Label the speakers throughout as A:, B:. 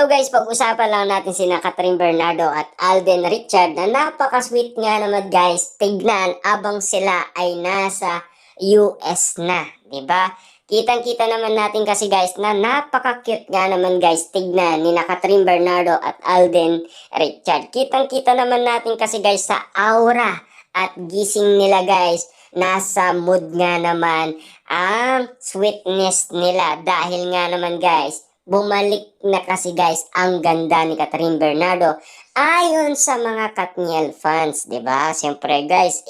A: Ito guys, pag-usapan lang natin sina Catherine Bernardo at Alden Richard na napaka-sweet nga naman guys. Tignan abang sila ay nasa US na, 'di ba? Kitang-kita naman natin kasi guys na napaka-cute nga naman guys. Tignan ni Catherine Bernardo at Alden Richard. Kitang-kita naman natin kasi guys sa aura at gising nila guys. Nasa mood nga naman ang sweetness nila dahil nga naman guys bumalik na kasi guys ang ganda ni Catherine Bernardo ayon sa mga Katniel fans, 'di ba? Siyempre guys,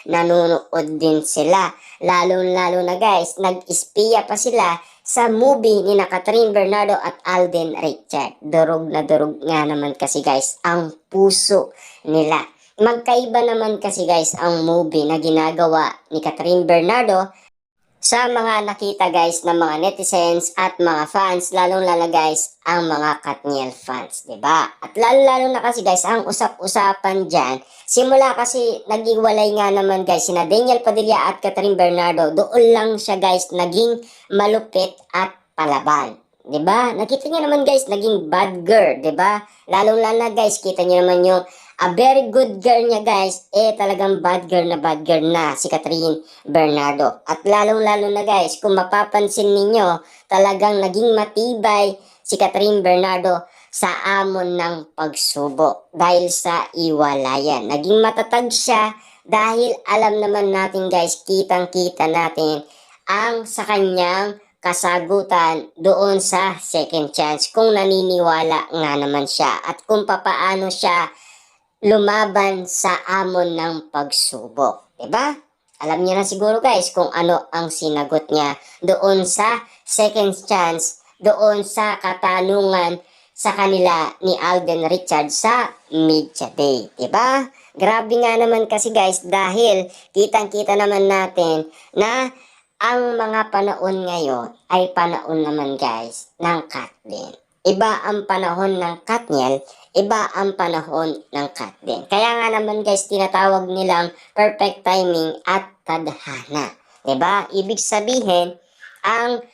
A: nanonood din sila. Lalo-lalo na guys, nag-espiya pa sila sa movie ni Catherine Bernardo at Alden Richard. Durog na durog nga naman kasi guys ang puso nila. Magkaiba naman kasi guys ang movie na ginagawa ni Catherine Bernardo sa mga nakita guys ng mga netizens at mga fans, lalong-lalo guys ang mga Katniel fans, 'di ba? At lalo-lalo na kasi guys ang usap-usapan diyan, simula kasi naghiwalay nga naman guys sina Daniel Padilla at Catherine Bernardo, doon lang siya guys naging malupit at palaban. 'Di ba? Nakita niyo naman guys, naging bad girl, 'di ba? Lalong-lalo na guys, kita niyo naman yung a very good girl niya guys, talagang bad girl na si Catherine Bernardo. At lalong-lalo na guys, kung mapapansin ninyo, talagang naging matibay si Catherine Bernardo sa amon ng pagsubok dahil sa iwalayan. Naging matatag siya dahil alam naman natin guys, kitang-kita natin ang sa kanyang kasagutan doon sa second chance kung naniniwala nga naman siya at kung papaano siya lumaban sa amon ng pagsubok. Diba? Alam niyo na siguro guys kung ano ang sinagot niya doon sa second chance, doon sa katanungan sa kanila ni Alden Richard sa Media Day. Diba? Grabe nga naman kasi guys dahil kitang-kita naman natin na ang mga panahon ngayon ay panahon naman guys ng Kathleen. Iba ang panahon ng Katniel, iba ang panahon ng Kathleen. Kaya nga naman guys, tinatawag nilang perfect timing at tadhana. Diba? Ibig sabihin, ang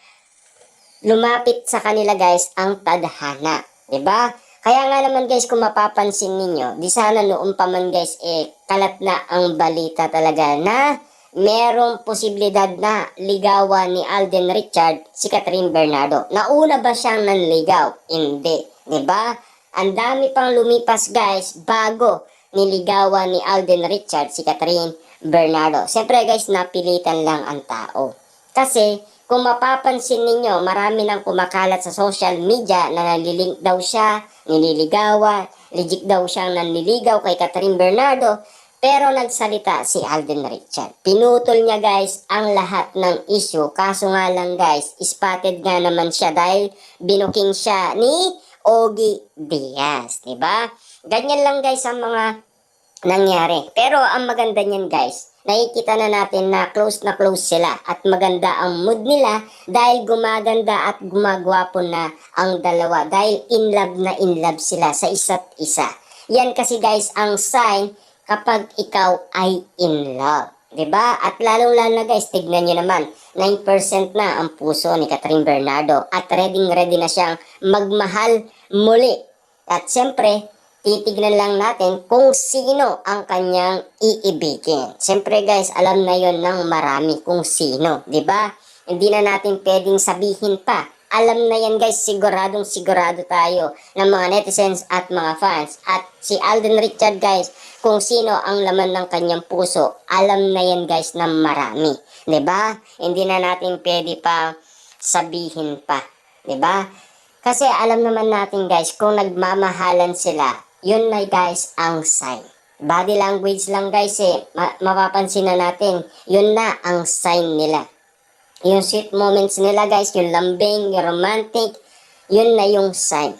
A: lumapit sa kanila guys, ang tadhana. Diba? Kaya nga naman guys, kung mapapansin ninyo, di sana noon pa man guys, kalat na ang balita talaga na merong posibilidad na ligawan ni Alden Richard si Catherine Bernardo. Nauna ba siyang nanligaw? Hindi. Diba? Ang dami pang lumipas guys bago niligawan ni Alden Richard si Catherine Bernardo. Siyempre guys, napilitan lang ang tao. Kasi kung mapapansin ninyo, marami nang kumakalat sa social media na nalilink daw siya, nililigawan, legit daw siyang nanliligaw kay Catherine Bernardo. Pero nagsalita si Alden Richard. Pinutol niya guys ang lahat ng issue. Kaso nga lang guys, spotted nga naman siya dahil binuking siya ni Ogie Diaz. Diba? Ganyan lang guys ang mga nangyari. Pero ang maganda niyan guys, nakikita na natin na close sila at maganda ang mood nila dahil gumaganda at gumagwapo na ang dalawa dahil in love sila sa isa't isa. Yan kasi guys ang sign kapag ikaw ay in love. 'Di ba? At lalong-lalo na guys, tignan niyo naman, 9% na ang puso ni Catherine Bernardo at ready na siyang magmahal muli. At siyempre, titignan lang natin kung sino ang kanyang iibigin. Siyempre guys, alam na yon ng marami kung sino. 'Di ba? Hindi na natin pwedeng sabihin pa. Alam na yan guys, sigurado tayo ng mga netizens at mga fans. At si Alden Richard guys, kung sino ang laman ng kanyang puso, alam na yan guys ng marami. 'Di ba? Hindi na natin pwede pa sabihin pa. 'Di ba? Kasi alam naman natin guys, kung nagmamahalan sila, yun na guys ang sign. Body language lang guys mapapansin na natin, yun na ang sign nila. Yung sweet moments nila guys, yung lambing, yung romantic, yun na yung sign.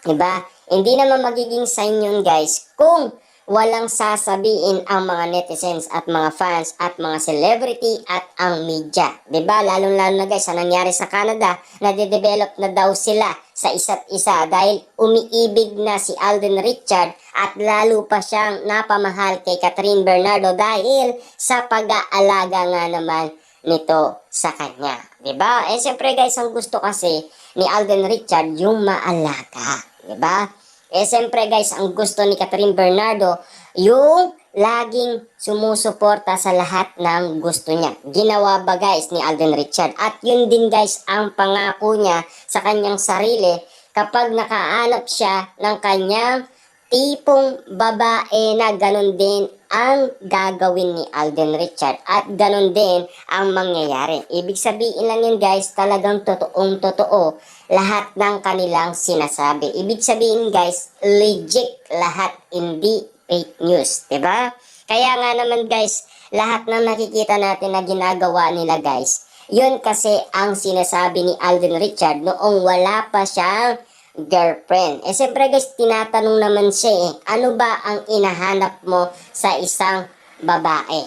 A: Diba? Hindi naman magiging sign yun guys kung walang sasabihin ang mga netizens at mga fans at mga celebrity at ang media. Diba? Lalong-lalo na guys, ang nangyari sa Canada, nade-develop na daw sila sa isa't isa dahil umiibig na si Alden Richard at lalo pa siyang napamahal kay Catherine Bernardo dahil sa pag-aalaga nga naman nito sa kanya. Diba? Eh, siyempre guys, ang gusto kasi ni Alden Richard yung maalaga. Diba? Eh, siyempre guys, ang gusto ni Catherine Bernardo, yung laging sumusuporta sa lahat ng gusto niya. Ginawa ba guys ni Alden Richard? At yun din guys ang pangako niya sa kanyang sarili kapag nakaanap siya ng kanyang tipong babae na ganun din ang gagawin ni Alden Richard at ganun din ang mangyayari. Ibig sabihin lang yun guys, talagang totoong totoo lahat ng kanilang sinasabi. Ibig sabihin guys, legit lahat, hindi fake news, 'di ba? Kaya nga naman guys, lahat ng nakikita natin na ginagawa nila guys, yun kasi ang sinasabi ni Alden Richard noong wala pa siyang girlfriend. Eh siyempre guys, tinatanong naman siya ano ba ang inahanap mo sa isang babae?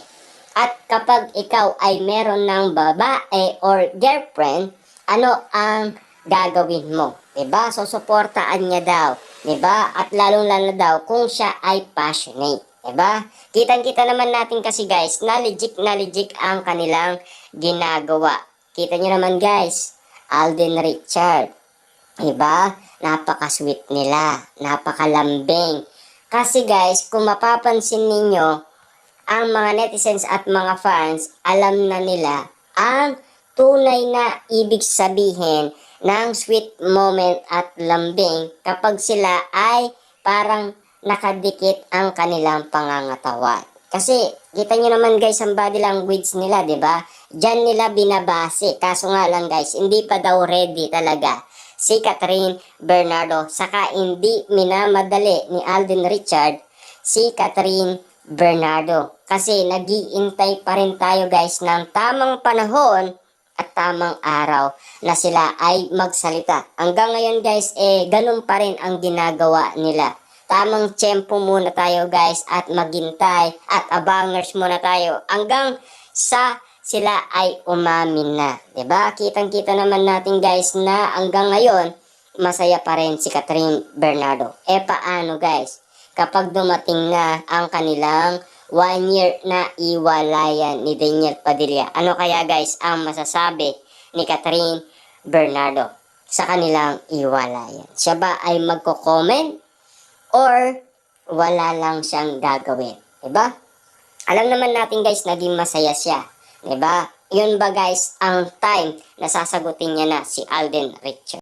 A: At kapag ikaw ay meron ng babae or girlfriend, ano ang gagawin mo? Diba? So, suportaan niya daw. Diba? At lalong-lalo daw kung siya ay passionate. Diba? Kitang-kita naman natin kasi guys, na legit ang kanilang ginagawa. Kita niyo naman guys, Alden Richard. Diba? Napaka-sweet nila. Napakalambing. Kasi guys, kung mapapansin ninyo, ang mga netizens at mga fans, alam na nila ang tunay na ibig sabihin ng sweet moment at lambing kapag sila ay parang nakadikit ang kanilang pangangatawan. Kasi, kita nyo naman guys ang body language nila, di ba? Diyan nila binabase. Kaso nga lang guys, hindi pa daw ready talaga si Catherine Bernardo. Saka hindi minamadali ni Alden Richard si Catherine Bernardo. Kasi nag-iintay pa rin tayo guys ng tamang panahon at tamang araw na sila ay magsalita. Hanggang ngayon guys, ganun pa rin ang ginagawa nila. Tamang tiyempo muna tayo guys at maghintay at abangers muna tayo hanggang sa sila ay umamin na. 'Di ba? Kitang-kita naman natin guys na hanggang ngayon masaya pa rin si Catherine Bernardo. Paano guys? Kapag dumating na ang kanilang 1 year na iwalayan ni Daniel Padilla, ano kaya guys ang masasabi ni Catherine Bernardo sa kanilang iwalayan? Siya ba ay magko-comment or wala lang siyang gagawin? 'Di ba? Alam naman natin guys, naging masaya siya. 'Di ba? Yun ba guys ang time na sasagutin niya na si Alden Richard?